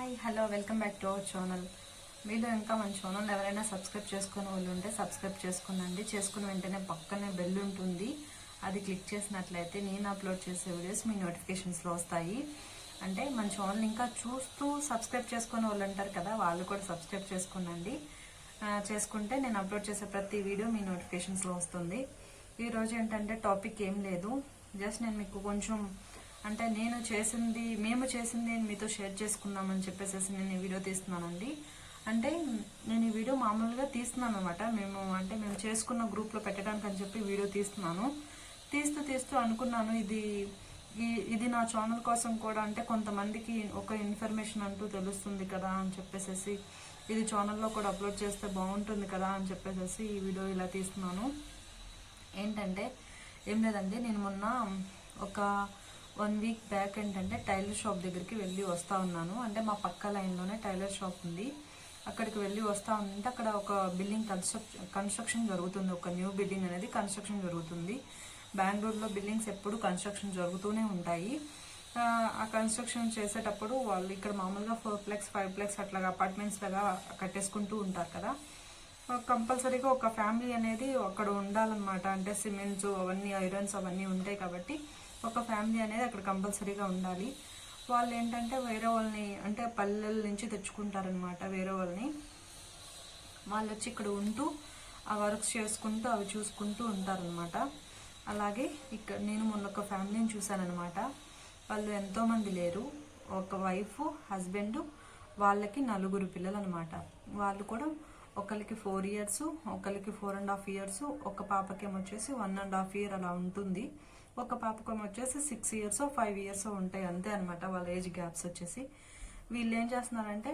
Hi hello welcome back to our channel. మీరు ఇంకా మన ఛానల్ ఎవరైనా సబ్స్క్రైబ్ చేసుకునే వాళ్ళు ఉంటే సబ్స్క్రైబ్ చేసుకునండి. చేసుకున్న వెంటనే పక్కనే బెల్ ఉంటుంది, అది క్లిక్ చేసినట్లయితే నేను అప్లోడ్ చేసే వీడియోస్ మీ నోటిఫికేషన్స్లో వస్తాయి. అంటే మన ఛానల్ ఇంకా చూస్తూ సబ్స్క్రైబ్ చేసుకునే వాళ్ళు ఉంటారు కదా, వాళ్ళు కూడా సబ్స్క్రైబ్ చేసుకునండి. చేసుకుంటే నేను అప్లోడ్ చేసే ప్రతి వీడియో మీ నోటిఫికేషన్స్లో వస్తుంది. ఈరోజు ఏంటంటే టాపిక్ ఏం లేదు, జస్ట్ నేను మీకు కొంచెం అంటే మేము చేసింది మీతో షేర్ చేసుకుందామని చెప్పేసి నేను ఈ వీడియో తీస్తున్నానండి. అంటే నేను ఈ వీడియో మామూలుగా తీస్తున్నాను అనమాట. మేము చేసుకున్న గ్రూప్లో పెట్టడానికి అని చెప్పి వీడియో తీస్తున్నాను. తీస్తూ అనుకున్నాను ఇది నా ఛానల్ కోసం కూడా, అంటే కొంతమందికి ఒక ఇన్ఫర్మేషన్ అంటూ తెలుస్తుంది కదా అని చెప్పేసి ఇది ఛానల్లో కూడా అప్లోడ్ చేస్తే బాగుంటుంది కదా అని చెప్పేసి ఈ వీడియో ఇలా తీస్తున్నాను. ఏంటంటే ఏం లేదండి, నేను మొన్న ఒక 1 వీక్ బ్యాక్ ఏంటంటే టైలర్ షాప్ దగ్గరికి వెళ్ళి వస్తూ ఉన్నాను. అంటే మా పక్క లైన్లోనే టైలర్ షాప్ ఉంది. అక్కడికి వెళ్ళి వస్తూ ఉంటే అక్కడ ఒక బిల్డింగ్ కన్స్ట్రక్షన్ జరుగుతుంది. ఒక న్యూ బిల్డింగ్ అనేది కన్స్ట్రక్షన్ జరుగుతుంది. బెంగళూరులో బిల్డింగ్స్ ఎప్పుడు కన్స్ట్రక్షన్ జరుగుతూనే ఉంటాయి. ఆ కన్స్ట్రక్షన్ చేసేటప్పుడు వాళ్ళు ఇక్కడ మామూలుగా 4 5 అట్లాగా అపార్ట్మెంట్స్ లాగా కట్టేసుకుంటూ ఉంటారు కదా. కంపల్సరీగా ఒక ఫ్యామిలీ అనేది అక్కడ ఉండాలన్నమాట. అంటే సిమెంట్స్ అవన్నీ, ఐరన్స్ అవన్నీ ఉంటాయి కాబట్టి ఒక ఫ్యామిలీ అనేది అక్కడ కంపల్సరీగా ఉండాలి. వాళ్ళు ఏంటంటే వేరే వాళ్ళని, అంటే పల్లెల నుంచి తెచ్చుకుంటారనమాట. వేరే వాళ్ళు వచ్చి ఇక్కడ ఉంటూ ఆ వర్క్స్ చేసుకుంటూ అవి చూసుకుంటూ ఉంటారనమాట. అలాగే ఇక్కడ నేను మొన్న ఒక ఫ్యామిలీని చూశానమాట. వాళ్ళు ఎంతోమంది లేరు, ఒక వైఫ్ హస్బెండ్, వాళ్ళకి 4 పిల్లలు అనమాట. వాళ్ళు కూడా ఒకరికి 4 years, ఒకరికి 4.5 years, ఒక పాపకేమో వచ్చేసి 1.5 year అలా ఉంటుంది. ఒక పాపకేమో వచ్చేసి 6 years 5 years ఉంటాయి, అంతే అనమాట వాళ్ళ ఏజ్ గ్యాప్స్ వచ్చేసి. వీళ్ళు ఏం చేస్తున్నారంటే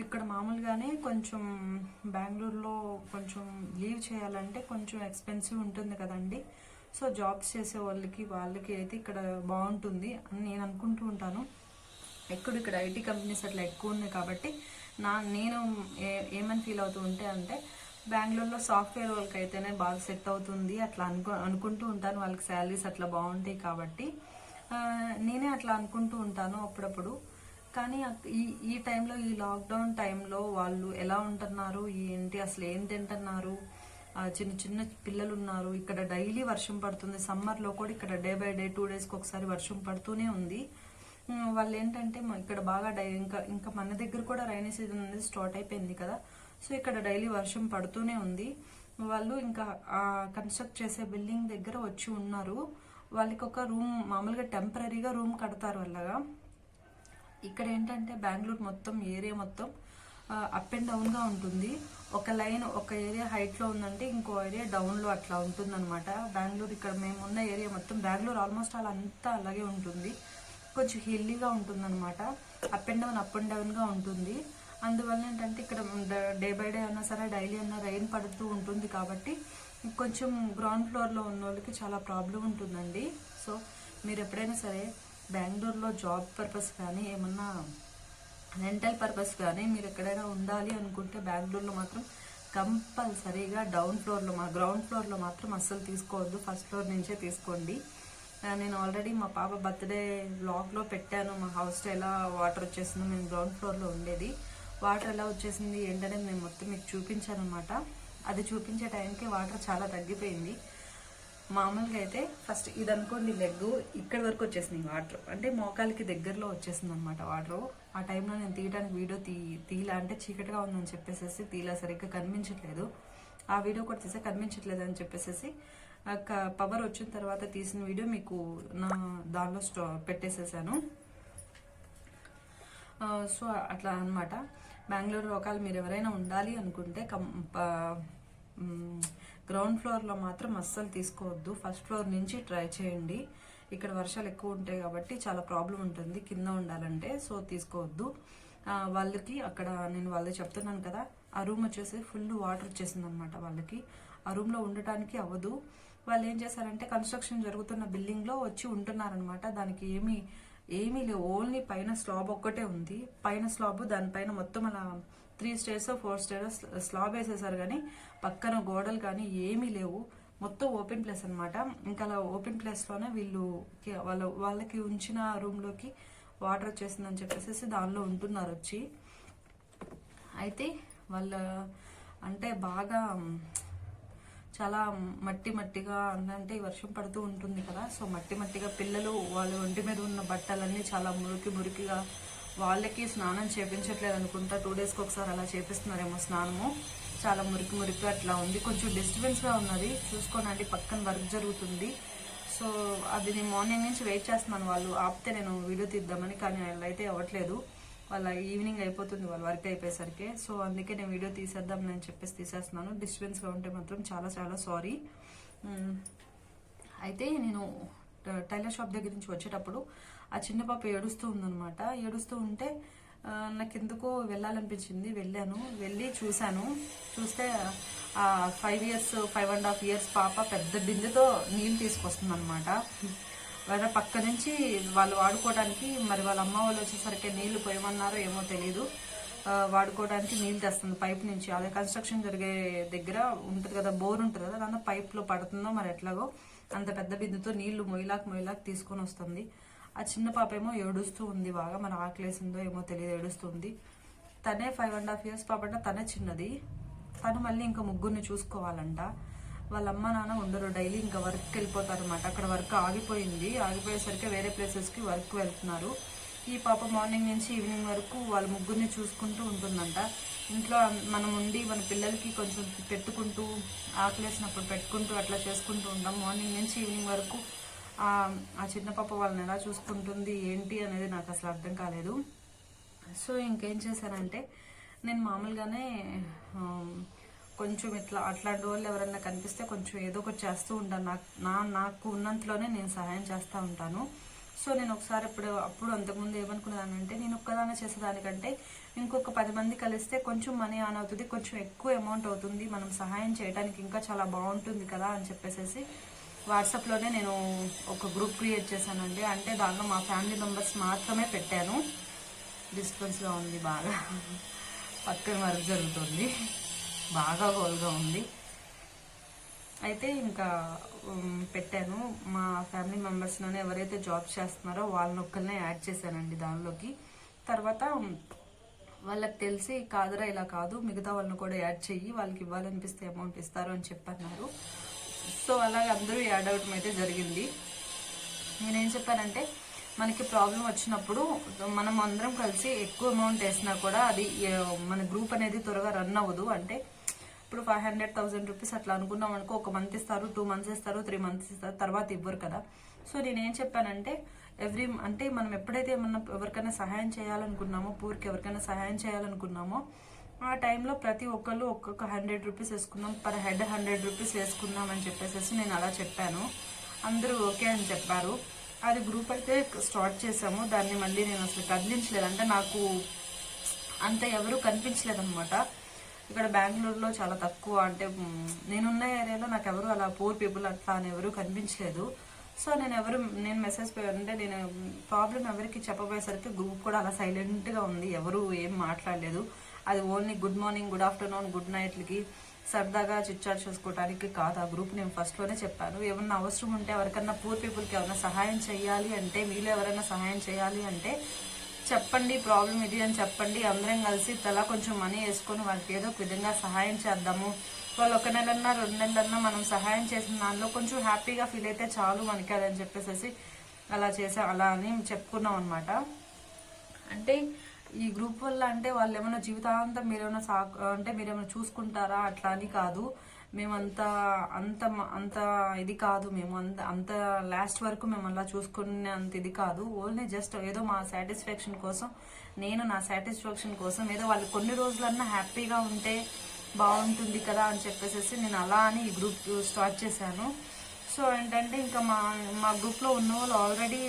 ఇక్కడ మామూలుగానే కొంచెం బెంగళూరులో కొంచెం లీవ్ చేయాలంటే కొంచెం ఎక్స్పెన్సివ్ ఉంటుంది కదండి. సో జాబ్స్ చేసే వాళ్ళకి అయితే ఇక్కడ బాగుంటుంది అని నేను అనుకుంటూ ఉంటాను. ఇక్కడ ఐటీ కంపెనీస్ అట్లా ఎక్కువ ఉన్నాయి కాబట్టి నేను ఏమని ఫీల్ అవుతూ అంటే బెంగళూరులో సాఫ్ట్వేర్ వాళ్ళకి అయితేనే బాగా సెట్ అవుతుంది అట్లా అనుకుంటూ ఉంటాను. వాళ్ళకి శాలరీస్ అట్లా బాగుంటాయి కాబట్టి నేనే అట్లా అనుకుంటూ ఉంటాను అప్పుడప్పుడు. కానీ ఈ టైంలో, ఈ లాక్డౌన్ టైంలో వాళ్ళు ఎలా ఉంటున్నారు ఏంటి, అసలు ఏం తింటున్నారు, చిన్న పిల్లలు ఉన్నారు. ఇక్కడ డైలీ వర్షం పడుతుంది. సమ్మర్లో కూడా ఇక్కడ డే బై డే 2 daysకి ఒకసారి వర్షం పడుతూనే ఉంది. వాళ్ళు ఏంటంటే ఇక్కడ బాగా ఇంకా మన దగ్గర కూడా రైనీ సీజన్ అనేది స్టార్ట్ అయిపోయింది కదా. సో ఇక్కడ డైలీ వర్షం పడుతూనే ఉంది. వాళ్ళు ఇంకా కన్స్ట్రక్ట్ చేసే బిల్డింగ్ దగ్గర వచ్చి ఉన్నారు. వాళ్ళకి ఒక రూమ్, మామూలుగా టెంపరీగా రూమ్ కడతారు వాళ్ళగా. ఇక్కడ ఏంటంటే బెంగళూరు మొత్తం ఏరియా మొత్తం అప్ అండ్ డౌన్గా ఉంటుంది. ఒక ఏరియా హైట్లో ఉందంటే ఇంకో ఏరియా డౌన్లో అట్లా ఉంటుందన్నమాట. బెంగళూరు ఇక్కడ మేము ఉన్న ఏరియా మొత్తం బెంగళూరు ఆల్మోస్ట్ అంతా అలాగే ఉంటుంది. కొంచెం హిల్లీగా ఉంటుందన్నమాట. అప్ అండ్ డౌన్గా ఉంటుంది. అందువల్ల ఏంటంటే ఇక్కడ డే బై డే అయినా సరే డైలీ అయినా రెయిన్ పడుతూ ఉంటుంది కాబట్టి కొంచెం గ్రౌండ్ ఫ్లోర్లో ఉన్న వాళ్ళకి చాలా ప్రాబ్లం ఉంటుందండి. సో మీరు ఎప్పుడైనా సరే బెంగళూరులో జాబ్ పర్పస్ కానీ ఏమన్నా రెంటల్ పర్పస్ కానీ మీరు ఎక్కడైనా ఉండాలి అనుకుంటే బెంగళూరులో మాత్రం కంపల్సరీగా గ్రౌండ్ ఫ్లోర్లో మాత్రం అస్సలు తీసుకోవద్దు, ఫస్ట్ ఫ్లోర్ నుంచే తీసుకోండి. నేను ఆల్రెడీ మా పాప బర్త్డే వ్లాగ్లో పెట్టాను. మా హౌస్లో ఎలా వాటర్ వచ్చేసిందో, మేము గ్రౌండ్ ఫ్లోర్లో ఉండేది, వాటర్ ఎలా వచ్చేసింది ఏంటనేది నేను మొత్తం మీకు చూపించాను అనమాట. అది చూపించే టైంకి వాటర్ చాలా తగ్గిపోయింది. మామూలుగా అయితే ఫస్ట్ ఇది అనుకోండి, లెగ్ ఇక్కడి వరకు వచ్చేసింది వాటర్, అంటే మోకాలికి దగ్గరలో వచ్చేసింది అనమాట వాటర్. ఆ టైంలో నేను తీయడానికి వీడియో తీలా, అంటే చీకటిగా ఉందని చెప్పేసి తీలా, సరిగ్గా కనిపించట్లేదు. ఆ వీడియో కూడా తీసే కనిపించట్లేదు అని చెప్పేసి పవర్ వచ్చిన తర్వాత తీసిన వీడియో మీకు నా దానిలో పెట్టేసేసాను. సో అట్లా అనమాట. బెంగళూరు ఒకవేళ మీరు ఎవరైనా ఉండాలి అనుకుంటే గ్రౌండ్ ఫ్లోర్లో మాత్రం అస్సలు తీసుకోవద్దు, ఫస్ట్ ఫ్లోర్ నుంచి ట్రై చేయండి. ఇక్కడ వర్షాలు ఎక్కువ ఉంటాయి కాబట్టి చాలా ప్రాబ్లం ఉంటుంది కింద ఉండాలంటే. సో తీసుకోవద్దు. వాళ్ళకి అక్కడ నేను వాళ్ళకి చెప్తున్నాను కదా, ఆ రూమ్ వచ్చేసి ఫుల్ వాటర్ వచ్చేసింది అనమాట. వాళ్ళకి ఆ రూమ్లో ఉండటానికి అవ్వదు. వాళ్ళు ఏం చేశారంటే కన్స్ట్రక్షన్ జరుగుతున్న బిల్డింగ్లో వచ్చి ఉంటున్నారనమాట. దానికి ఏమీ లేవు, ఓన్లీ పైన స్లాబ్ ఒక్కటే ఉంది. పైన స్లాబ్, దానిపైన మొత్తం అలా 3 stairs 4 stairs స్లాబ్ వేసేసారు, కానీ పక్కన గోడలు కానీ ఏమీ లేవు. మొత్తం ఓపెన్ ప్లేస్ అనమాట. ఇంకా అలా ఓపెన్ ప్లేస్లోనే వాళ్ళకి ఉంచిన రూమ్లోకి వాటర్ వచ్చేసిందని చెప్పేసి దానిలో ఉంటున్నారు వచ్చి. అయితే వాళ్ళ అంటే బాగా చాలా మట్టి మట్టిగా అంటే వర్షం పడుతూ ఉంటుంది కదా, సో మట్టి మట్టిగా పిల్లలు వాళ్ళ ఒంటి మీద ఉన్న బట్టలన్నీ చాలా మురికిగా, వాళ్ళకి స్నానం చేపించట్లేదు అనుకుంటా, 2 డేస్కి ఒకసారి అలా చేపిస్తున్నారేమో స్నానము. చాలా మురికి అట్లా ఉంది, కొంచెం డిస్టర్బెన్స్గా ఉన్నది. చూసుకోనండి, పక్కన వర్క్ జరుగుతుంది. సో అది నేను మార్నింగ్ నుంచి వెయిట్ చేస్తున్నాను, వాళ్ళు ఆపితే నేను వీడియో తీద్దామని. కానీ వాళ్ళు అయితే అవ్వట్లేదు, వాళ్ళ ఈవినింగ్ అయిపోతుంది వాళ్ళ వర్క్ అయిపోయేసరికి. సో అందుకే నేను వీడియో తీసేద్దాం అని చెప్పేసి తీసేస్తున్నాను. డిస్టర్బెన్స్గా ఉంటే మాత్రం చాలా చాలా సారీ. అయితే నేను టైలర్ షాప్ దగ్గర నుంచి వచ్చేటప్పుడు ఆ చిన్న పాప ఏడుస్తూ ఉందనమాట. ఏడుస్తూ ఉంటే నాకు ఎందుకో వెళ్ళాలనిపించింది. వెళ్ళి చూస్తే 5.5 years పాప పెద్ద బిందెతో నీళ్ళు తీసుకొస్తుంది అనమాట. వేరే పక్క నుంచి వాళ్ళు వాడుకోవడానికి, మరి వాళ్ళ అమ్మ వాళ్ళు వచ్చేసరికి నీళ్లు పోయమన్నారో ఏమో తెలీదు, వాడుకోవడానికి నీళ్ళు తెస్తుంది పైప్ నుంచి. అదే కన్స్ట్రక్షన్ జరిగే దగ్గర ఉంటుంది కదా, బోర్ ఉంటుంది కదా, దాంట్లో పైప్లో పడుతుందో మరి ఎట్లాగో అంత పెద్ద బిందుతో నీళ్లు మొయ్యలాక్ తీసుకొని వస్తుంది. ఆ చిన్న పాప ఏమో ఏడుస్తూ ఉంది బాగా, మరి ఆకలేసిందో ఏమో తెలియదు, ఏడుస్తుంది. తనే 5.5 years పాప అంట, తనే చిన్నది. తను మళ్ళీ ఇంకా ముగ్గురిని చూసుకోవాలంట. వాళ్ళ అమ్మ నాన్న ఉండరు, డైలీ ఇంకా వర్క్కి వెళ్ళిపోతారు అనమాట. అక్కడ వర్క్ ఆగిపోయేసరికి వేరే ప్లేసెస్కి వర్క్ వెళ్తున్నారు. ఈ పాప మార్నింగ్ నుంచి ఈవినింగ్ వరకు వాళ్ళ ముగ్గురిని చూసుకుంటూ ఉంటుందంట. ఇంట్లో మనం ఉండి మన పిల్లలకి కొంచెం పెట్టుకుంటూ, ఆకలేసినప్పుడు పెట్టుకుంటూ అట్లా చేసుకుంటూ ఉంటాం. మార్నింగ్ నుంచి ఈవినింగ్ వరకు ఆ చిన్న పాప వాళ్ళని ఎలా చూసుకుంటుంది ఏంటి అనేది నాకు అసలు అర్థం కాలేదు. సో ఇంకేం చేశానంటే, నేను మామూలుగానే కొంచెం అట్లాంటి వాళ్ళు ఎవరైనా కనిపిస్తే కొంచెం ఏదో ఒకటి చేస్తూ ఉంటాను. నాకు ఉన్నంతలోనే నేను సహాయం చేస్తూ ఉంటాను. సో నేను ఒకసారి అప్పుడు అంతకుముందు ఏమనుకున్నానంటే, నేను ఒక్కదానే చేసేదానికంటే ఇంకొక 10 మంది కలిస్తే కొంచెం మనీ ఆన్ అవుతుంది, కొంచెం ఎక్కువ అమౌంట్ అవుతుంది, మనం సహాయం చేయడానికి ఇంకా చాలా బాగుంటుంది కదా అని చెప్పేసి వాట్సాప్లోనే నేను ఒక గ్రూప్ క్రియేట్ చేశానండి. అంటే దాంట్లో మా ఫ్యామిలీ మెంబర్స్ మాత్రమే పెట్టాను. డిస్టర్బెన్స్గా ఉంది బాగా, పక్కన వర్క్ జరుగుతుంది, బాగా గోల్గా ఉంది. అయితే ఇంకా పెట్టాను. మా ఫ్యామిలీ మెంబర్స్లోనే ఎవరైతే జాబ్ చేస్తున్నారో వాళ్ళని ఒక్కరినే యాడ్ చేశానండి దానిలోకి. తర్వాత వాళ్ళకి తెలిసి, కాదురా ఇలా కాదు, మిగతా వాళ్ళని కూడా యాడ్ చెయ్యి, వాళ్ళకి ఇవ్వాలనిపిస్తే అమౌంట్ ఇస్తారు అని చెప్పన్నారు. సో అలాగే అందరూ యాడ్ అవడం అయితే జరిగింది. నేనేం చెప్పానంటే, మనకి ప్రాబ్లం వచ్చినప్పుడు మనం అందరం కలిసి ఎక్కువ అమౌంట్ వేసినా కూడా అది మన గ్రూప్ అనేది త్వరగా రన్ అవ్వదు. అంటే ఇప్పుడు 500,000 రూపీస్ అట్లా అనుకున్నాం అనుకో, 1 month ఇస్తారు, 2 months ఇస్తారు, 3 months ఇస్తారు, తర్వాత ఇవ్వరు కదా. సో నేనేం చెప్పానంటే, అంటే మనం ఎప్పుడైతే ఎవరికైనా సహాయం చేయాలనుకున్నామో, పూర్కి ఎవరికైనా సహాయం చేయాలనుకున్నామో, ఆ టైంలో ప్రతి ఒక్కళ్ళు ఒక్కొక్క 100 రూపీస్ వేసుకున్నాం, పర్ హెడ్ 100 రూపీస్ వేసుకున్నాం అని చెప్పేసి నేను అలా చెప్పాను. అందరూ ఓకే అని చెప్పారు. అది గ్రూప్ అయితే స్టార్ట్ చేసాము. దాన్ని మళ్ళీ నేను అసలు కదిలించలేదు, అంటే నాకు అంత ఎవరు కనిపించలేదు అనమాట. ఇక్కడ బెంగళూరులో చాలా తక్కువ, అంటే నేనున్న ఏరియాలో నాకు ఎవరు అలా పూర్ పీపుల్ అట్లా అని ఎవరు కనిపించలేదు. సో నేను మెసేజ్ అంటే నేను ప్రాబ్లం ఎవరికి చెప్పబోయేసరికి గ్రూప్ కూడా అలా సైలెంట్గా ఉంది, ఎవరు ఏం మాట్లాడలేదు. అది only good morning, good afternoon, good నైట్లకి సరదాగా చిట్చాట్ చేసుకోవడానికి కాదు. ఆ గ్రూప్ నేను ఫస్ట్లోనే చెప్పాను, ఏమన్నా అవసరం ఉంటే ఎవరికన్నా పూర్ పీపుల్కి ఎవరైనా సహాయం చేయాలి అంటే, మీలో ఎవరైనా సహాయం చేయాలి అంటే చెప్పండి, ప్రాబ్లం ఇది అని చెప్పండి, అందరం కలిసి తలా కొంచెం మనీ వేసుకొని వాళ్ళకి ఏదో ఒక విధంగా సహాయం చేద్దాము. వాళ్ళు 1 నెలన్నా 2 నెలలన్నా మనం సహాయం చేసిన దానిలో కొంచెం హ్యాపీగా ఫీల్ అయితే చాలు మనకి అదని చెప్పేసి అలా అని చెప్పుకున్నాం అనమాట. అంటే ఈ గ్రూప్ వల్ల అంటే వాళ్ళు ఏమైనా జీవితాంతం మీరేమైనా చూసుకుంటారా అట్లా అని కాదు. మేమంత అంత ఇది కాదు, మేము అంత లాస్ట్ వరకు మేము అలా చూసుకునే అంత ఇది కాదు. ఓన్లీ జస్ట్ ఏదో మా సాటిస్ఫాక్షన్ కోసం, నేను నా సాటిస్ఫాక్షన్ కోసం ఏదో వాళ్ళు కొన్ని రోజులన్నా హ్యాపీగా ఉంటే బాగుంటుంది కదా అని చెప్పేసి నేను అలా అని ఈ గ్రూప్ స్టార్ట్ చేశాను. సో ఏంటంటే ఇంకా మా గ్రూప్లో ఉన్న వాళ్ళు ఆల్రెడీ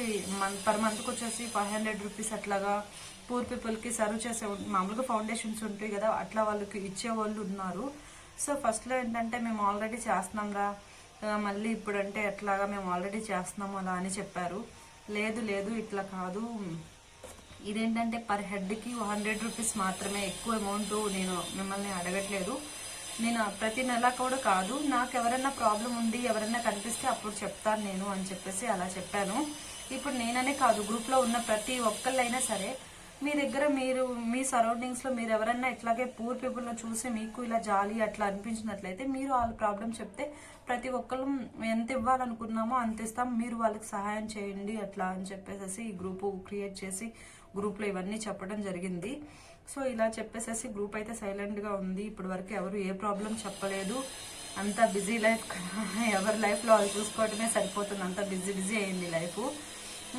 పర్ మంత్కి వచ్చేసి 500 రూపీస్ అట్లాగా పూర్ పీపుల్కి సర్వ్ చేసే, మామూలుగా ఫౌండేషన్స్ ఉంటాయి కదా, అట్లా వాళ్ళకి ఇచ్చేవాళ్ళు ఉన్నారు. సో ఫస్ట్లో ఏంటంటే మేము ఆల్రెడీ చేస్తున్నాం రా, మళ్ళీ ఇప్పుడంటే ఎట్లాగా మేము ఆల్రెడీ చేస్తున్నాము అలా అని చెప్పారు. లేదు ఇట్లా కాదు, ఇదేంటంటే పర్ హెడ్కి 100 రూపీస్ మాత్రమే, ఎక్కువ అమౌంట్ నేను మిమ్మల్ని అడగట్లేదు, నేను ప్రతి నెల కూడా కాదు, నాకు ఎవరైనా ప్రాబ్లం ఉండి ఎవరైనా కనిపిస్తే అప్పుడు చెప్తాను నేను అని చెప్పేసి అలా చెప్పాను. ఇప్పుడు నేననే కాదు, గ్రూప్లో ఉన్న ప్రతి ఒక్కళ్ళైనా సరే మీ దగ్గర మీ సరౌండింగ్స్లో మీరు ఎవరైనా ఇట్లాగే పూర్ పీపుల్ని చూసి మీకు ఇలా జాలి అట్లా అనిపించినట్లయితే మీరు వాళ్ళ ప్రాబ్లం చెప్తే ప్రతి ఒక్కళ్ళు ఎంత ఇవ్వాలనుకున్నామో అంత ఇస్తాం, మీరు వాళ్ళకి సహాయం చేయండి అట్లా అని చెప్పేసి ఈ గ్రూపు క్రియేట్ చేసి గ్రూప్లో ఇవన్నీ చెప్పడం జరిగింది. సో ఇలా చెప్పేసేసి గ్రూప్ అయితే సైలెంట్గా ఉంది. ఇప్పటి వరకు ఎవరు ఏ ప్రాబ్లం చెప్పలేదు. అంతా బిజీ లైఫ్ కదా, ఎవరి లైఫ్లో వాళ్ళు చూసుకోవటమే సరిపోతుంది, అంతా బిజీ అయింది లైఫ్.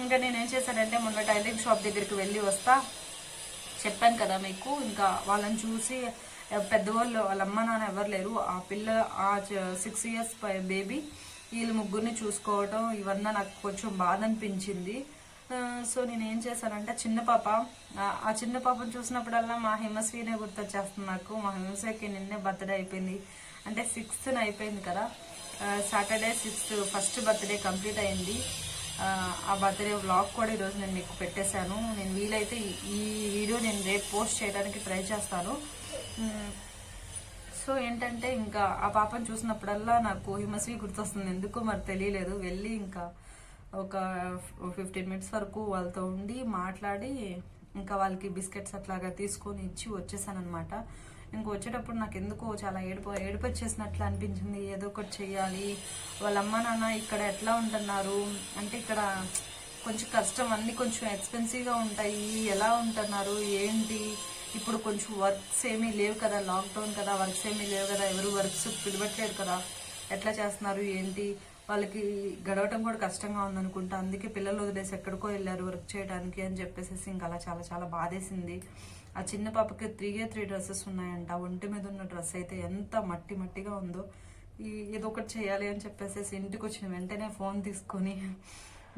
ఇంకా నేనేం చేశానంటే మొన్న టైలరింగ్ షాప్ దగ్గరికి వెళ్ళి వస్తా చెప్పాను కదా మీకు, ఇంకా వాళ్ళని చూసి పెద్దవాళ్ళు వాళ్ళ అమ్మ నాన్న ఎవరు లేరు, ఆ పిల్ల ఆ 6 years బేబీ వీళ్ళు ముగ్గురిని చూసుకోవడం ఇవన్నీ నాకు కొంచెం బాధ అనిపించింది. సో నేనేం చేశానంటే ఆ చిన్న పాపను చూసినప్పుడల్లా మా హిమశ్రీనే గుర్తొచ్చేస్తుంది నాకు. మా హిమశ్రీకి నిన్నే బర్త్డే అయిపోయింది, అంటే 6th అయిపోయింది కదా, Saturday 6th first birthday complete అయింది. ఆ బర్త్డే వ్లాగ్ కూడా ఈరోజు నేను మీకు పెట్టేశాను. నేను వీలైతే ఈ వీడియో నేను రేపు పోస్ట్ చేయడానికి ట్రై చేస్తాను. సో ఏంటంటే ఇంకా ఆ పాపను చూసినప్పుడల్లా నాకు హిమశ్రీ గుర్తొస్తుంది, ఎందుకు మరి తెలియలేదు. వెళ్ళి ఇంకా ఒక 15 minutes వరకు వాళ్ళతో ఉండి మాట్లాడి ఇంకా వాళ్ళకి బిస్కెట్స్ అట్లాగా తీసుకొని ఇచ్చి వచ్చేసాను అనమాట. ఇంక వచ్చేటప్పుడు నాకు ఎందుకో చాలా ఏడుపు వచ్చేసినట్లు అనిపించింది. ఏదో ఒకటి చెయ్యాలి, వాళ్ళ అమ్మ నాన్న ఇక్కడ ఎట్లా ఉంటున్నారు అంటే ఇక్కడ కొంచెం కష్టం, అన్నీ కొంచెం ఎక్స్పెన్సివ్గా ఉంటాయి, ఎలా ఉంటున్నారు ఏంటి, ఇప్పుడు కొంచెం వర్క్స్ ఏమీ లేవు కదా, లాక్డౌన్ కదా, వర్క్స్ ఏమీ లేవు కదా, ఎవరు వర్క్స్ పిలవట్లేదు కదా, ఎట్లా చేస్తున్నారు ఏంటి, వాళ్ళకి గడవటం కూడా కష్టంగా ఉందనుకుంటా, అందుకే పిల్లలు వదిలేసి ఎక్కడికో వెళ్ళారు వర్క్ చేయడానికి అని చెప్పేసి ఇంకా అలా చాలా చాలా బాధేసింది. ఆ చిన్న పాపకి 3 డ్రెస్సెస్ ఉన్నాయంట, ఒంటి మీద ఉన్న డ్రెస్ అయితే ఎంత మట్టిగా ఉందో. ఏదో ఒకటి చేయాలి అని చెప్పేసి ఇంటికి వచ్చిన వెంటనే ఫోన్ తీసుకొని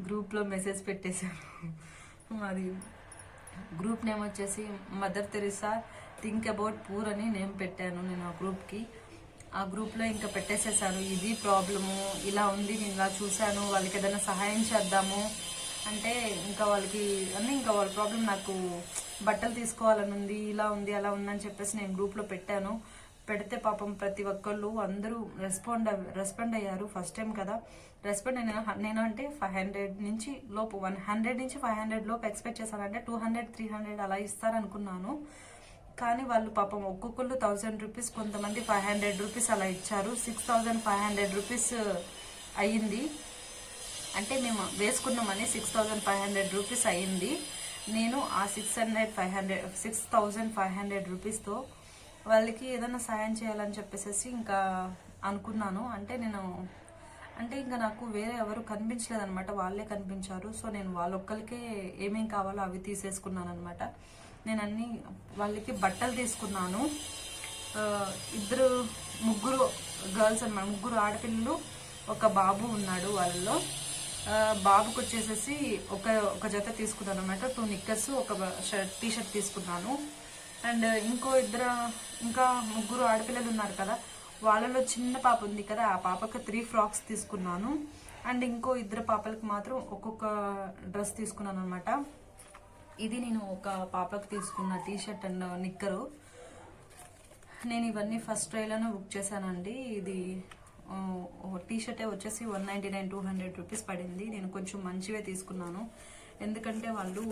గ్రూప్లో మెసేజ్ పెట్టేశాను. అది గ్రూప్ నేమ్ వచ్చేసి mother Teresa think about poor అని నేమ్ పెట్టాను నేను ఆ గ్రూప్కి. ఆ గ్రూప్లో ఇంకా పెట్టేసేసాను, ఇది ప్రాబ్లము ఇలా ఉంది, నేను ఇలా చూశాను, వాళ్ళకి ఏదైనా సహాయం చేద్దాము అంటే ఇంకా వాళ్ళకి అన్నీ ఇంకా వాళ్ళ ప్రాబ్లం, నాకు బట్టలు తీసుకోవాలని ఉంది, ఇలా ఉంది అలా ఉందని చెప్పేసి నేను గ్రూప్లో పెట్టాను. పెడితే పాపం ప్రతి ఒక్కళ్ళు అందరూ రెస్పాండ్ అయ్యారు. ఫస్ట్ టైం కదా రెస్పాండ్ నేను అంటే 500 నుంచి లోపు 100 నుంచి 500 లోపు ఎక్స్పెక్ట్ చేశానంటే 200 300 అలా ఇస్తారనుకున్నాను. కానీ వాళ్ళు పాపం ఒక్కొక్కళ్ళు 1000 రూపీస్, కొంతమంది 500 రూపీస్ అలా ఇచ్చారు. 6500 రూపీస్ అయ్యింది. అంటే మేము వేసుకున్నామని 6500 రూపీస్ అయ్యింది. నేను ఆ 6500 రూపీస్తో వాళ్ళకి ఏదైనా సాయం చేయాలని చెప్పేసి ఇంకా అనుకున్నాను. అంటే ఇంకా నాకు వేరే ఎవరు కనిపించలేదు అనమాట, వాళ్ళే కనిపించారు. సో నేను వాళ్ళొక్కరికే ఏమేం కావాలో అవి తీసేసుకున్నాను అనమాట. నేను అన్ని వాళ్ళకి బట్టలు తీసుకున్నాను. ముగ్గురు గర్ల్స్ అన్నమాట, ముగ్గురు ఆడపిల్లలు, ఒక బాబు ఉన్నాడు. వాళ్ళలో బాబుకి వచ్చేసేసి ఒక జత తీసుకున్నాను అనమాట, 2 knickers, ఒక టీషర్ట్ తీసుకున్నాను. అండ్ ఇంకా ముగ్గురు ఆడపిల్లలు ఉన్నారు కదా, వాళ్ళలో చిన్న పాప ఉంది కదా, ఆ పాపకి 3 frocks తీసుకున్నాను. అండ్ ఇంకో 2 పాపలకు మాత్రం ఒక్కొక్క డ్రెస్ తీసుకున్నాను అనమాట. ఇది నేను ఒక పాపకి తీసుకున్న టీషర్ట్ అండ్ నిక్కరు. నేను ఇవన్నీ ఫస్ట్ ట్రైలోనే బుక్ చేశానండి. ఇది టీషర్టే వచ్చేసి 199 200 పడింది. నేను కొంచెం మంచివే తీసుకున్నాను, ఎందుకంటే వాళ్ళు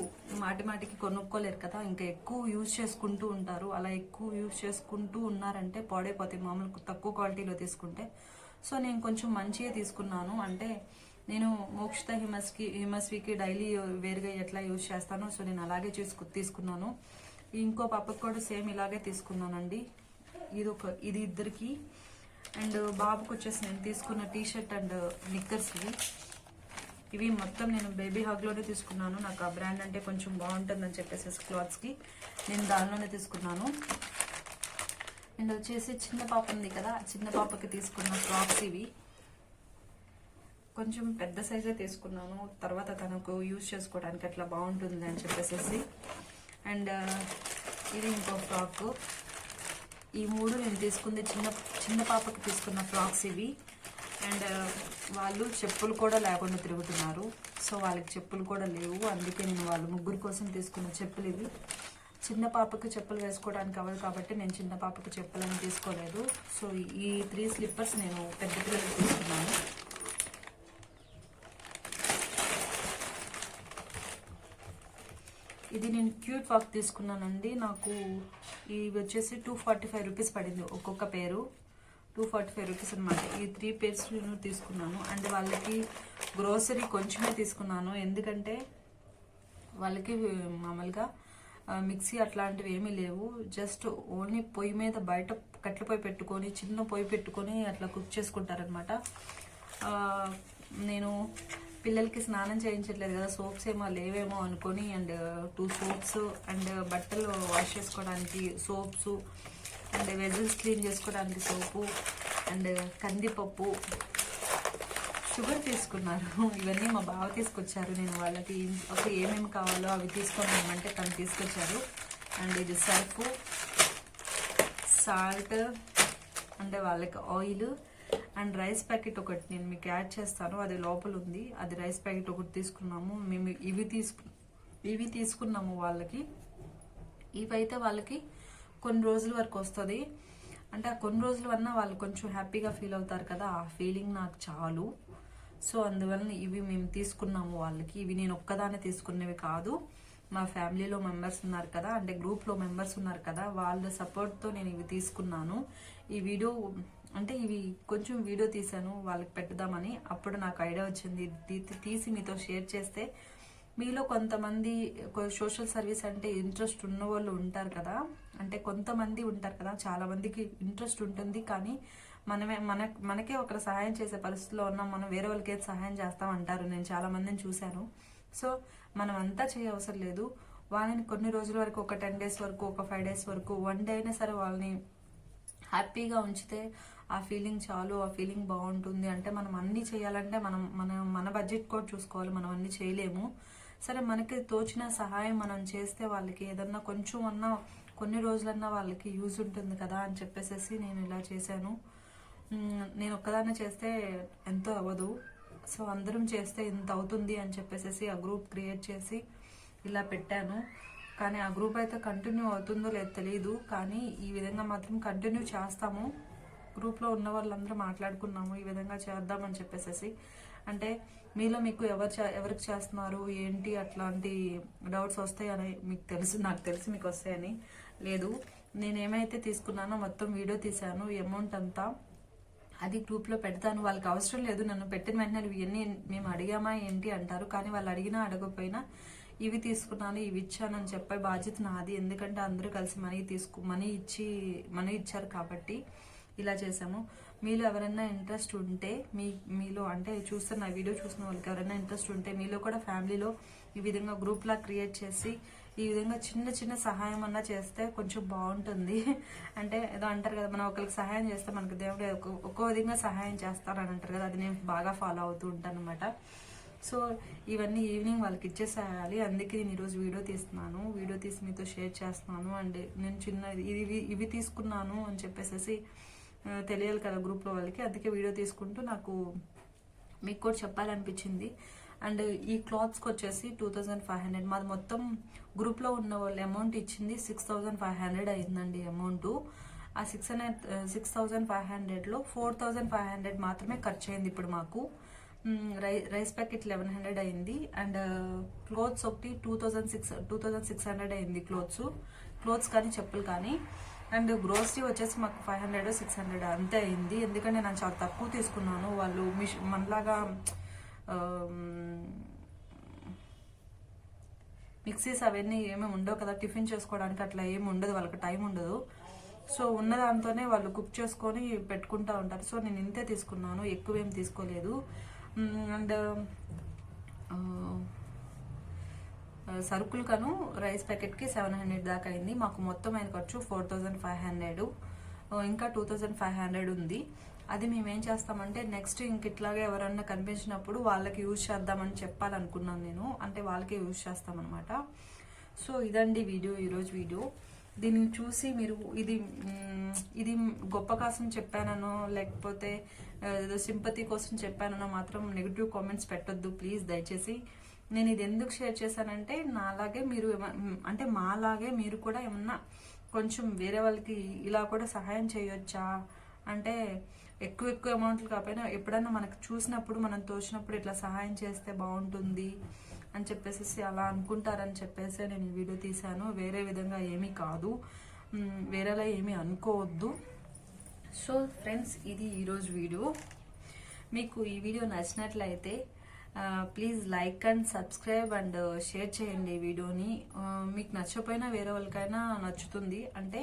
మాటికి కొనుక్కోలేరు కదా, ఇంకా ఎక్కువ యూజ్ చేసుకుంటూ ఉంటారు. అలా ఎక్కువ యూజ్ చేసుకుంటూ ఉన్నారంటే పాడైపోతాయి మామూలు తక్కువ క్వాలిటీలో తీసుకుంటే. సో నేను కొంచెం మంచిగా తీసుకున్నాను. అంటే నేను మోక్షిత హిమశ్రీకి డైలీ వేరుగా ఎట్లా యూజ్ చేస్తానో సో నేను అలాగే తీసుకున్నాను. ఇంకో పాపకు కూడా సేమ్ ఇలాగే తీసుకున్నానండి. ఇది ఇద్దరికి. అండ్ బాబుకి వచ్చేసి నేను తీసుకున్న టీషర్ట్ అండ్ నిక్కర్స్ ఇవి మొత్తం నేను బేబీ హాగ్లోనే తీసుకున్నాను. నాకు ఆ బ్రాండ్ అంటే కొంచెం బాగుంటుందని చెప్పేసి క్లాత్స్కి నేను దానిలోనే తీసుకున్నాను. అండ్ వచ్చేసి చిన్న పాప ఉంది కదా, చిన్న పాపకి తీసుకున్న ఫ్రాక్స్ ఇవి కొంచెం పెద్ద సైజే తీసుకున్నాను, తర్వాత తనకు యూజ్ చేసుకోవడానికి అట్లా బాగుంటుంది అని చెప్పేసి. అండ్ ఇది ఇంకో ఫ్రాక్. ఈ 3 నేను తీసుకుంది చిన్న పాపకి తీసుకున్న ఫ్రాక్స్ ఇవి. అండ్ వాళ్ళు చెప్పులు కూడా లేకుండా తిరుగుతున్నారు, సో వాళ్ళకి చెప్పులు కూడా లేవు, అందుకే నేను వాళ్ళ ముగ్గురు కోసం తీసుకున్న చెప్పులు ఇవి. చిన్న పాపకి చెప్పులు వేసుకోవడానికి అవ్వదు కాబట్టి నేను చిన్న పాపకి చెప్పులని తీసుకోలేదు. సో ఈ 3 స్లిప్పర్స్ నేను పెద్ద పిల్లలకి తీసుకున్నాను. ఇది నేను క్యూట్ వాక్ తీసుకున్నానండి. నాకు ఇవి వచ్చేసి 245 రూపీస్ పడింది ఒక్కొక్క పేరు. 245 రూపీస్ అనమాట. ఈ 3 పేర్స్ నేను తీసుకున్నాను. అండ్ వాళ్ళకి గ్రోసరీ కొంచెమే తీసుకున్నాను, ఎందుకంటే వాళ్ళకి మామూలుగా మిక్సీ అట్లాంటివి ఏమీ లేవు. జస్ట్ ఓన్లీ పొయ్యి మీద బయట కట్టెల పొయ్యి పెట్టుకొని చిన్న పొయ్యి పెట్టుకొని అట్లా కుక్ చేసుకుంటారనమాట. నేను పిల్లలకి స్నానం చేయించట్లేదు కదా, సోప్స్ ఏమో లేవేమో అనుకొని అండ్ 2 సోప్స్ అండ్ బట్టలు వాష్ చేసుకోవడానికి సోప్స్ అండ్ వెజిల్స్ క్లీన్ చేసుకోవడానికి సోపు అండ్ కందిపప్పు, షుగర్ తీసుకున్నారు. ఇవన్నీ మా బావ తీసుకొచ్చారు. నేను వాళ్ళకి ఏమేమి కావాలో అవి తీసుకున్నామంటే తను తీసుకొచ్చారు. అండ్ ఇది సర్ఫ్, సాల్ట్ అంటే వాళ్ళకి ఆయిల్ అండ్ రైస్ ప్యాకెట్ ఒకటి నేను మీకు యాడ్ చేస్తాను, అది లోపల ఉంది. అది రైస్ ప్యాకెట్ ఒకటి తీసుకున్నాము మేము. ఇవి తీసుకున్నాము వాళ్ళకి. ఇవైతే వాళ్ళకి కొన్ని రోజుల వరకు వస్తుంది. అంటే ఆ కొన్ని రోజుల వల్ల వాళ్ళు కొంచెం హ్యాపీగా ఫీల్ అవుతారు కదా, ఆ ఫీలింగ్ నాకు చాలు. సో అందువలన ఇవి మేము తీసుకున్నాము వాళ్ళకి. ఇవి నేను ఒక్కదానే తీసుకునేవి కాదు, మా ఫ్యామిలీలో మెంబర్స్ ఉన్నారు కదా, అంటే గ్రూప్లో మెంబర్స్ ఉన్నారు కదా, వాళ్ళ సపోర్ట్తో నేను ఇవి తీసుకున్నాను. ఈ వీడియో అంటే ఇవి కొంచెం వీడియో తీసాను వాళ్ళకి పెట్టుదామని. అప్పుడు నాకు ఐడియా వచ్చింది, తీసి మీతో షేర్ చేస్తే మీలో కొంతమంది సోషల్ సర్వీస్ అంటే ఇంట్రెస్ట్ ఉన్న వాళ్ళు ఉంటారు కదా, అంటే కొంతమంది ఉంటారు కదా, చాలా మందికి ఇంట్రెస్ట్ ఉంటుంది కానీ మనకే ఒకరు సహాయం చేసే పరిస్థితిలో ఉన్నాం, మనం వేరే వాళ్ళకి ఏది సహాయం చేస్తామంటారు. నేను చాలా మందిని చూశాను. సో మనం అంతా చేయవసరం లేదు. వాళ్ళని కొన్ని రోజుల వరకు, ఒక 10 డేస్ వరకు, ఒక 5 డేస్ వరకు, 1 డే అయినా సరే వాళ్ళని హ్యాపీగా ఉంచితే ఆ ఫీలింగ్ చాలు. ఆ ఫీలింగ్ బాగుంటుంది. అంటే మనం అన్నీ చేయాలంటే మన బడ్జెట్ కూడా చూసుకోవాలి, మనం అన్నీ చేయలేము. సరే మనకి తోచిన సహాయం మనం చేస్తే వాళ్ళకి ఏదన్నా కొంచెం అన్నా కొన్ని రోజులన్నా వాళ్ళకి యూజ్ ఉంటుంది కదా అని చెప్పేసి నేను ఇలా చేశాను. నేను ఒక్కదాన్నే చేస్తే ఎంతో అవ్వదు, సో అందరం చేస్తే ఇంత అవుతుంది అని చెప్పేసి ఆ గ్రూప్ క్రియేట్ చేసి ఇలా పెట్టాను. కానీ ఆ గ్రూప్ అయితే కంటిన్యూ అవుతుందో లేదో తెలియదు, కానీ ఈ విధంగా మాత్రం కంటిన్యూ చేస్తాము. గ్రూప్లో ఉన్న వాళ్ళందరూ మాట్లాడుకున్నాము ఈ విధంగా చేద్దామని చెప్పేసి. అంటే మీలో మీకు ఎవరికి చేస్తున్నారు ఏంటి అట్లాంటి డౌట్స్ వస్తాయని మీకు తెలుసు, నాకు తెలిసి మీకు వస్తాయని. లేదు, నేను ఏమైతే తీసుకున్నానో మొత్తం వీడియో తీశాను, అమౌంట్ అంతా అది గ్రూప్లో పెడతాను. వాళ్ళకి అవసరం లేదు, నన్ను పెట్టిన వెంటనే ఇవన్నీ మేము అడిగామా ఏంటి అంటారు, కానీ వాళ్ళు అడిగినా అడగకపోయినా ఇవి తీసుకున్నాను ఇవి ఇచ్చానని చెప్పే బాధ్యత నాది. ఎందుకంటే అందరూ కలిసి మనీ ఇచ్చారు కాబట్టి ఇలా చేసాము. మీలో ఎవరైనా ఇంట్రెస్ట్ ఉంటే మీలో అంటే చూస్తున్న వీడియో చూసిన వాళ్ళకి ఎవరైనా ఇంట్రెస్ట్ ఉంటే మీలో కూడా ఫ్యామిలీలో ఈ విధంగా గ్రూప్లా క్రియేట్ చేసి ఈ విధంగా చిన్న చిన్న సహాయం అన్నా చేస్తే కొంచెం బాగుంటుంది. అంటే ఏదో అంటారు కదా, మనం ఒకరికి సహాయం చేస్తే మనకు దేవుడు ఒక్కో విధంగా సహాయం చేస్తారని అంటారు కదా, అది నేను బాగా ఫాలో అవుతూ ఉంటాను అనమాట. సో ఇవన్నీ ఈవినింగ్ వాళ్ళకి ఇచ్చేసేయాలి. అందుకే నేను ఈరోజు వీడియో తీస్తున్నాను, వీడియో తీసి మీతో షేర్ చేస్తున్నాను. అండ్ నేను ఇవి తీసుకున్నాను అని చెప్పేసి తెలియాలి కదా గ్రూప్లో వాళ్ళకి, అందుకే వీడియో తీసుకుంటూ నాకు మీకు కూడా చెప్పాలనిపించింది. అండ్ ఈ క్లాత్స్కి వచ్చేసి 2500. మాది మొత్తం గ్రూప్లో ఉన్న వాళ్ళు అమౌంట్ ఇచ్చింది 6500 అయిందండి అమౌంట్. ఆ 6500లో 4500 మాత్రమే ఖర్చు అయింది ఇప్పుడు మాకు. రైస్ ప్యాకెట్ 1100 అయింది. అండ్ క్లోత్స్ ఒకటి 2600 అయింది. క్లోత్స్ కానీ చెప్పులు కానీ. అండ్ గ్రోసరీ వచ్చేసి మాకు 500 600 అంతే అయింది. ఎందుకంటే నేను చాలా తక్కువ తీసుకున్నాను. వాళ్ళు మనలాగా మిక్సీస్ అవన్నీ ఏమీ ఉండవు కదా, టిఫిన్ చేసుకోవడానికి అట్లా ఏమి ఉండదు, వాళ్ళకి టైం ఉండదు. సో ఉన్న దాంతోనే వాళ్ళు కుక్ చేసుకొని పెట్టుకుంటూ ఉంటారు. సో నేను ఇంతే తీసుకున్నాను, ఎక్కువ ఏం తీసుకోలేదు. అండ్ సరుకులు కను రైస్ ప్యాకెట్కి 700 దాకా అయింది. మాకు మొత్తం అయిన ఖర్చు 4500. ఇంకా 2500 ఉంది. అది మేమేం చేస్తామంటే నెక్స్ట్ ఇంక ఇట్లాగే ఎవరన్నా కనిపించినప్పుడు వాళ్ళకి యూజ్ చేద్దామని చెప్పాలనుకున్నాను నేను, అంటే వాళ్ళకే యూజ్ చేస్తామన్నమాట. సో ఇదండి ఈరోజు వీడియో. దీన్ని చూసి మీరు ఇది గొప్ప కోసం చెప్పానో లేకపోతే ఏదో సింపతి కోసం చెప్పానో మాత్రం నెగిటివ్ కామెంట్స్ పెట్టొద్దు ప్లీజ్ దయచేసి. నేను ఇది ఎందుకు షేర్ చేశానంటే నాలాగే మీరు అంటే మాలాగే మీరు కూడా ఏమన్నా కొంచెం వేరే వాళ్ళకి ఇలా కూడా సహాయం చేయొచ్చా, అంటే ఎక్కువ అమౌంట్లు కాకపోయినా ఎప్పుడన్నా మనకు చూసినప్పుడు మనం తోచినప్పుడు ఇట్లా సహాయం చేస్తే బాగుంటుంది అని చెప్పేసి అలా అనుకుంటారని చెప్పేసి నేను ఈ వీడియో తీశాను. వేరే విధంగా ఏమీ కాదు, వేరేలా ఏమీ అనుకోవద్దు. సో ఫ్రెండ్స్, ఇది ఈరోజు వీడియో. మీకు ఈ వీడియో నచ్చినట్లయితే please like and subscribe and share చేయండి ఈ వీడియోని. మీకు నచ్చకపోయినా వేరే వాళ్ళకైనా నచ్చుతుంది. అంటే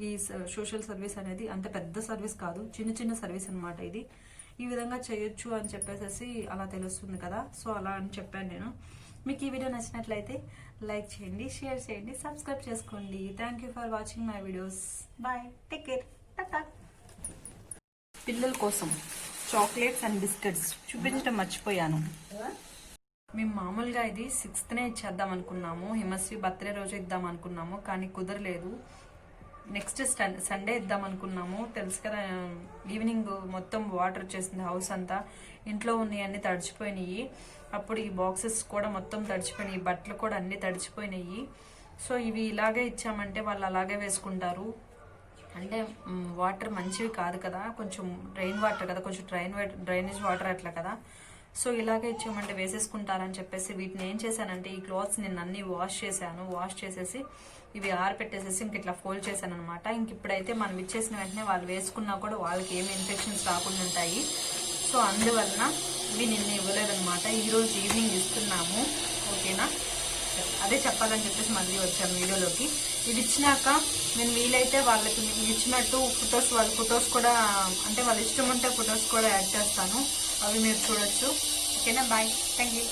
ఈ సోషల్ సర్వీస్ అనేది అంత పెద్ద సర్వీస్ కాదు, చిన్న చిన్న సర్వీస్ అనమాట. ఇది ఈ విధంగా చేయొచ్చు అని చెప్పేసి అలా తెలుస్తుంది కదా, సో అలా అని చెప్పాను నేను. మీకు ఈ వీడియో నచ్చినట్లయితే లైక్ చేయండి, షేర్ చేయండి, సబ్స్క్రైబ్ చేసుకోండి. Thank you for watching my videos. Bye, take care, tata. పిల్లల కోసం చాక్లెట్స్ అండ్ బిస్కెట్స్ చూపించడం మర్చిపోయాను. మేము మామూలుగా ఇది 6th ఇచ్చేద్దాం అనుకున్నాము, హిమశ్రీ బర్త్డే రోజు ఇద్దాం అనుకున్నాము, కానీ కుదరలేదు. నెక్స్ట్ సండే ఇద్దాం అనుకున్నాము. తెలుసు కదా, ఈవినింగ్ మొత్తం వాటర్ వచ్చేసింది, హౌస్ అంతా. ఇంట్లో ఉన్నవన్నీ తడిచిపోయినాయి. అప్పుడు ఈ బాక్సెస్ కూడా మొత్తం తడిచిపోయినాయి, బట్టలు కూడా అన్ని తడిచిపోయినాయి. సో ఇవి ఇలాగే ఇచ్చామంటే వాళ్ళు అలాగే వేసుకుంటారు. అంటే వాటర్ మంచివి కాదు కదా, కొంచెం రెయిన్ వాటర్ కదా, కొంచెం డ్రైనేజ్ వాటర్ అట్లా కదా. సో ఇలాగే ఇచ్చామంటే వేసేసుకుంటారని చెప్పేసి వీటిని ఏం చేశానంటే, ఈ క్లాత్స్ నేను అన్ని వాష్ చేశాను. వాష్ చేసేసి ఇవి ఆరపెట్టేసేసి ఇంక ఇట్లా ఫోల్డ్ చేశాను అనమాట. ఇంక ఇప్పుడైతే మనం ఇచ్చేసిన వెంటనే వాళ్ళు వేసుకున్నా కూడా వాళ్ళకి ఏమి ఇన్ఫెక్షన్స్ రాకుండా ఉంటాయి. సో అందువలన ఇవి నిన్న ఇవ్వలేదన్నమాట, ఈరోజు ఈవినింగ్ ఇస్తున్నాము. ఓకేనా, అదే చెప్పాలని చెప్పేసి మళ్ళీ వచ్చాను వీడియోలోకి. ఇది ఇచ్చినాక నేను వీలైతే వాళ్ళకి ఇచ్చినట్టు వాళ్ళ ఫొటోస్ కూడా, అంటే వాళ్ళ ఇష్టం ఉంటే ఫొటోస్ కూడా యాడ్ చేస్తాను, అవి మీరు చూడొచ్చు. ఓకేనా, బాయ్, థ్యాంక్ యూ.